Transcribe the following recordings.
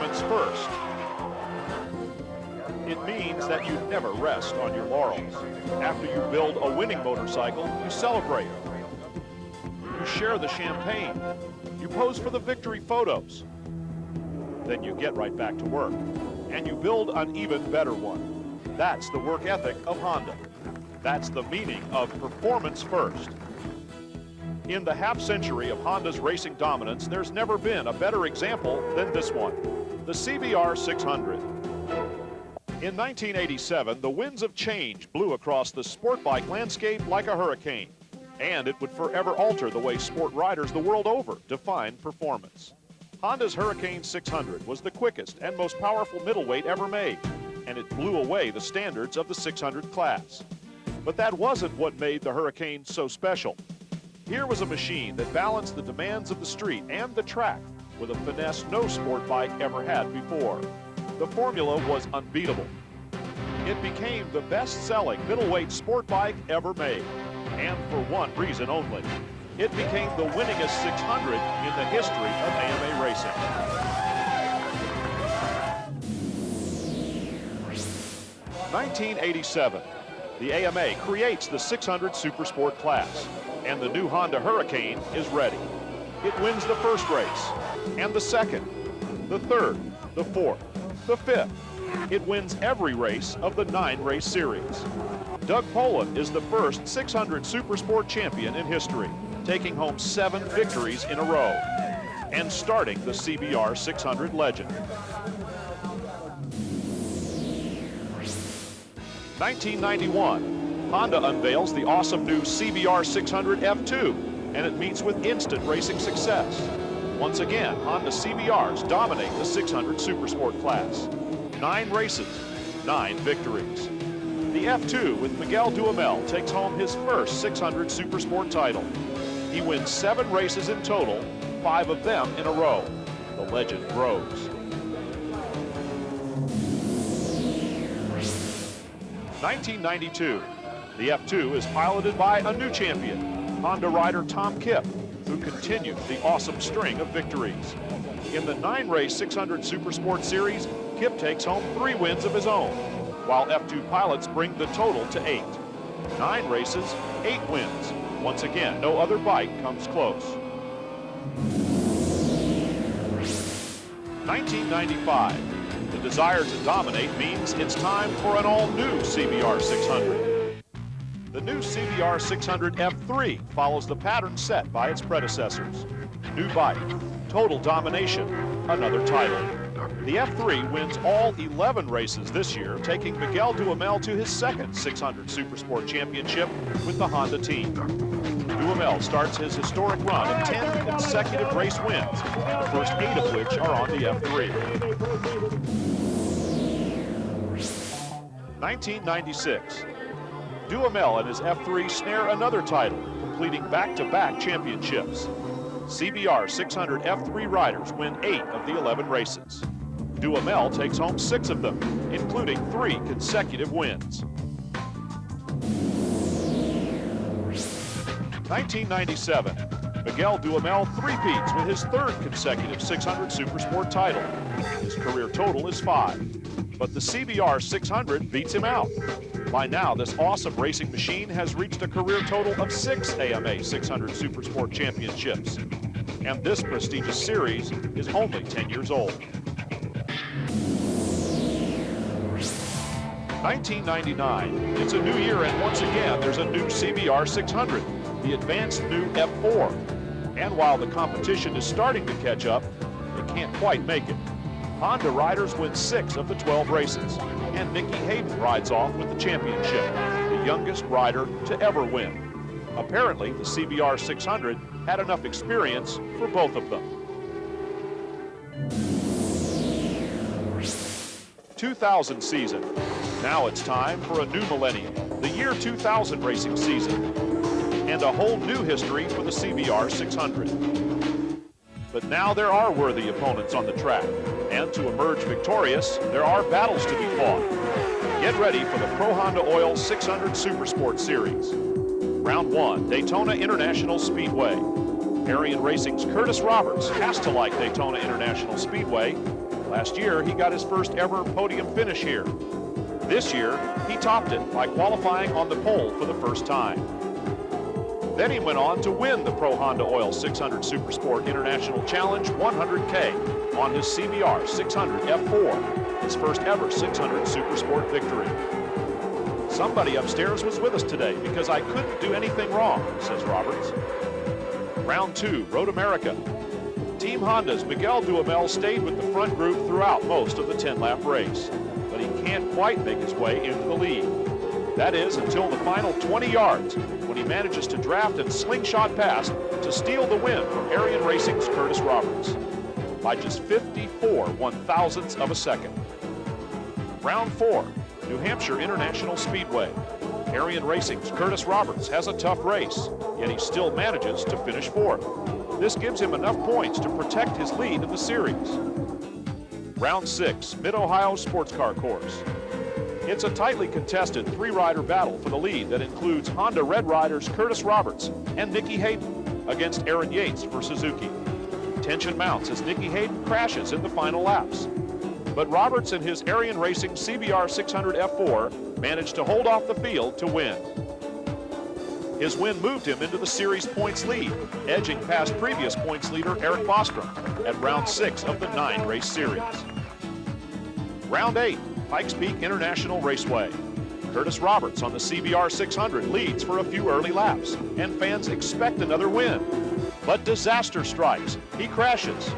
performance first. It means that you never rest on your laurels. After you build a winning motorcycle, you celebrate. You share the champagne. You pose for the victory photos. Then you get right back to work, and you build an even better one. That's the work ethic of Honda. That's the meaning of performance first. In the half-century of Honda's racing dominance, there's never been a better example than this one, the CBR600. In 1987, the winds of change blew across the sport bike landscape like a hurricane, and it would forever alter the way sport riders the world over define performance. Honda's Hurricane 600 was the quickest and most powerful middleweight ever made, and it blew away the standards of the 600 class. But that wasn't what made the Hurricane so special. Here was a machine that balanced the demands of the street and the track with a finesse no sport bike ever had before. The formula was unbeatable. It became the best-selling middleweight sport bike ever made, and for one reason only. It became the winningest 600 in the history of AMA racing. (1987). The AMA creates the 600 Supersport class, and the new Honda Hurricane is ready. It wins the first race, and the second, the third, the fourth, the fifth. It wins every race of the 9-race series. Doug Poland is the first 600 Supersport champion in history, taking home 7 victories in a row, and starting the CBR600 legend. 1991, Honda unveils the awesome new CBR600 F2, and it meets with instant racing success. Once again, Honda CBRs dominate the 600 Supersport class. 9 races, 9 victories. The F2 with Miguel Duhamel takes home his first 600 Supersport title. He wins 7 races in total, 5 of them in a row. The legend grows. 1992, the F2 is piloted by a new champion, Honda rider Tom Kipp, who continued the awesome string of victories. In the 9-race 600 Supersport Series, Kipp takes home 3 wins of his own, while F2 pilots bring the total to 8. 9 races, 8 wins. Once again, no other bike comes close. 1995. The desire to dominate means it's time for an all-new CBR600. The new CBR600 F3 follows the pattern set by its predecessors. New bike, total domination, another title. The F3 wins all 11 races this year, taking Miguel Duhamel to his second 600 Supersport championship with the Honda team. Duhamel starts his historic run of 10 consecutive race wins, the first 8 of which are on the F3. 1996. Duhamel and his F3 snare another title, completing back-to-back championships. CBR600 F3 riders win 8 of the 11 races. Duhamel takes home 6 of them, including 3 consecutive wins. 1997. Miguel Duhamel three-peats with his 3rd consecutive 600 Supersport title. His career total is 5, but the CBR600 beats him out. By now, this awesome racing machine has reached a career total of 6 AMA 600 Supersport championships, and this prestigious series is only 10 years old. 1999. It's a new year, and once again, there's a new CBR600, the advanced new F4. And while the competition is starting to catch up, it can't quite make it. Honda riders win 6 of the 12 races, and Nicky Hayden rides off with the championship, the youngest rider to ever win. Apparently, the CBR600 had enough experience for both of them. 2000 season. Now it's time for a new millennium, the year 2000 racing season, and a whole new history for the CBR600. But now there are worthy opponents on the track, and to emerge victorious, there are battles to be fought. Get ready for the Pro Honda Oil 600 Supersport Series. Round 1, Daytona International Speedway. Arian Racing's Curtis Roberts has to like Daytona International Speedway, Last year, he got his first ever podium finish here. This year, he topped it by qualifying on the pole for the first time. Then he went on to win the Pro Honda Oil 600 Supersport International Challenge 100K on his CBR600 F4, his first ever 600 Supersport victory. Somebody upstairs was with us today because I couldn't do anything wrong, says Roberts. Round 2, Road America. Team Honda's Miguel Duhamel stayed with the front group throughout most of the 10-lap race, but he can't quite make his way into the lead. That is until the final 20 yards, when he manages to draft and slingshot past to steal the win from Arian Racing's Curtis Roberts by just 54 one-thousandths of a second. Round 4, New Hampshire International Speedway. Arian Racing's Curtis Roberts has a tough race, yet he still manages to finish 4th. This gives him enough points to protect his lead in the series. Round 6, Mid-Ohio Sports Car Course. It's a tightly contested 3-rider battle for the lead that includes Honda Red Riders Curtis Roberts and Nicky Hayden against Aaron Yates for Suzuki. Tension mounts as Nicky Hayden crashes in the final laps. But Roberts and his Arian Racing CBR600 F4 managed to hold off the field to win. His win moved him into the series points lead, edging past previous points leader Eric Bostrom at round 6 of the 9-race series. Round 8, Pikes Peak International Raceway. Curtis Roberts on the CBR600 leads for a few early laps, and fans expect another win. But disaster strikes. He crashes.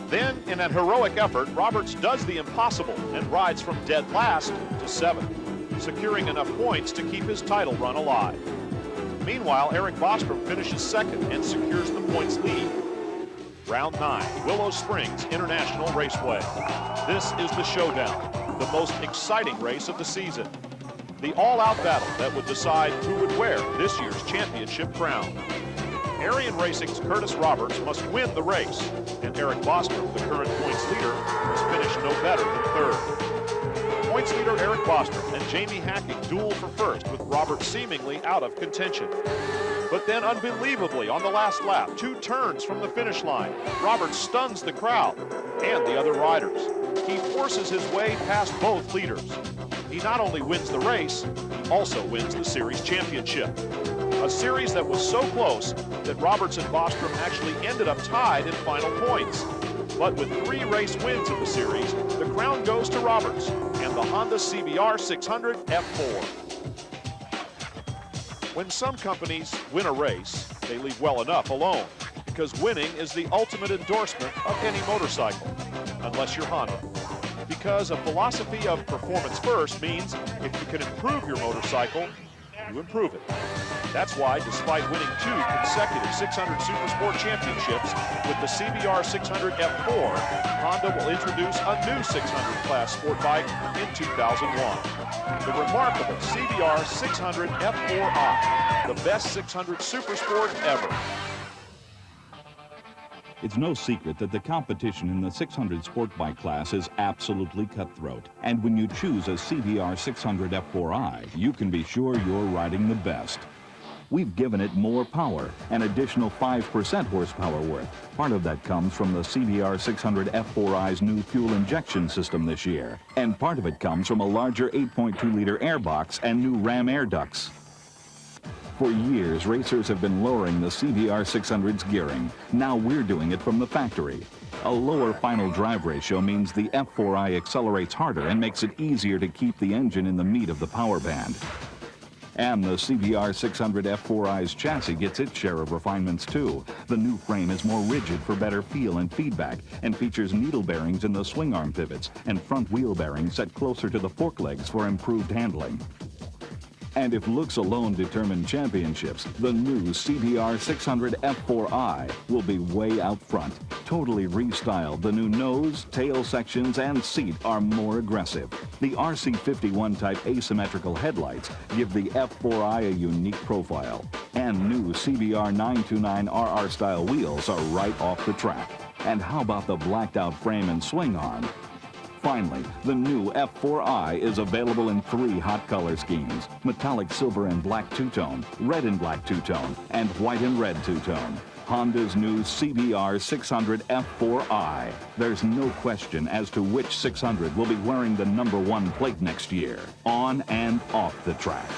Then, in an heroic effort, Roberts does the impossible and rides from dead last to 7th, securing enough points to keep his title run alive. Meanwhile, Eric Bostrom finishes 2nd and secures the points lead. Round 9, Willow Springs International Raceway. This is the showdown, the most exciting race of the season. The all-out battle that would decide who would wear this year's championship crown. Arian Racing's Curtis Roberts must win the race, and Eric Bostrom, the current points leader, must finish no better than 3rd. Points leader Eric Bostrom and Jamie Hacking duel for 1st, with Roberts seemingly out of contention. But then, unbelievably, on the last lap, 2 turns from the finish line, Roberts stuns the crowd and the other riders. He forces his way past both leaders. He not only wins the race, he also wins the series championship. A series that was so close that Roberts and Bostrom actually ended up tied in final points. But with 3 race wins in the series, the crown goes to Roberts and the Honda CBR600 F4. When some companies win a race, they leave well enough alone, because winning is the ultimate endorsement of any motorcycle, unless you're Honda. Because a philosophy of performance first means if you can improve your motorcycle, you improve it. That's why, despite winning 2 consecutive 600 Supersport championships with the CBR600 F4, Honda will introduce a new 600 class sport bike in 2001. The remarkable CBR600 F4i, the best 600 Supersport ever. It's no secret that the competition in the 600 sport bike class is absolutely cutthroat. And when you choose a CBR600 F4i, you can be sure you're riding the best. We've given it more power, an additional 5% horsepower worth. Part of that comes from the CBR600 F4i's new fuel injection system this year. And part of it comes from a larger 8.2-liter airbox and new ram air ducts. For years, racers have been lowering the CBR600's gearing. Now we're doing it from the factory. A lower final drive ratio means the F4i accelerates harder and makes it easier to keep the engine in the meat of the power band. And the CBR600 F4i's chassis gets its share of refinements too. The new frame is more rigid for better feel and feedback, and features needle bearings in the swing arm pivots and front wheel bearings set closer to the fork legs for improved handling. And if looks alone determine championships, the new CBR600 F4i will be way out front. Totally restyled, the new nose, tail sections, and seat are more aggressive. The RC51 type asymmetrical headlights give the F4i a unique profile. And new CBR 929RR style wheels are right off the track. And how about the blacked out frame and swing arm? Finally, the new F4i is available in 3 hot color schemes: metallic silver and black two-tone, red and black two-tone, and white and red two-tone. Honda's new CBR600 F4i. There's no question as to which 600 will be wearing the #1 plate next year, on and off the track.